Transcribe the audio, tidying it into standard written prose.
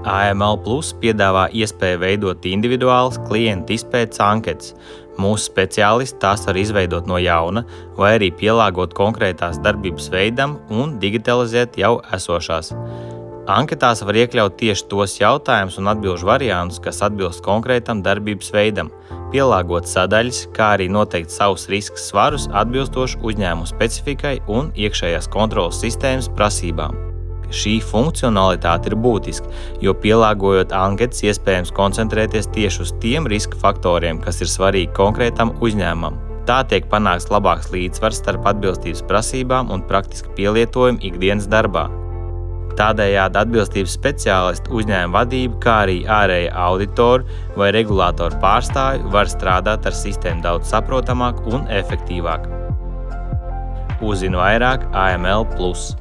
AML Plus piedāvā iespēju veidot individuālas klienta izpētes anketas. Mūsu speciālisti tās var izveidot no jauna vai arī pielāgot konkrētās darbības veidam un digitalizēt jau esošās. Anketās var iekļaut tieši tos jautājumus un atbilžu variantus, kas atbilst konkrētam darbības veidam, pielāgot sadaļas, kā arī noteikt savus riska svarus atbilstoši uzņēmuma specifikai un iekšējās kontroles sistēmas prasībām. Šī funkcionalitāte ir būtiska, jo pielāgojot anketas iespējams koncentrēties tieši uz tiem riska faktoriem, kas ir svarīgi konkrētam uzņēmumam. Tā tiek panākts labāks līdzsvars starp atbilstības prasībām un praktiski pielietojumu ikdienas darbā. Tādējādi atbilstības speciālisti, uzņēmuma vadība, kā arī ārēja auditori vai regulātoru pārstāvji var strādāt ar sistēmu daudz saprotamāk un efektīvāk. Uzzini vairāk AML Plus.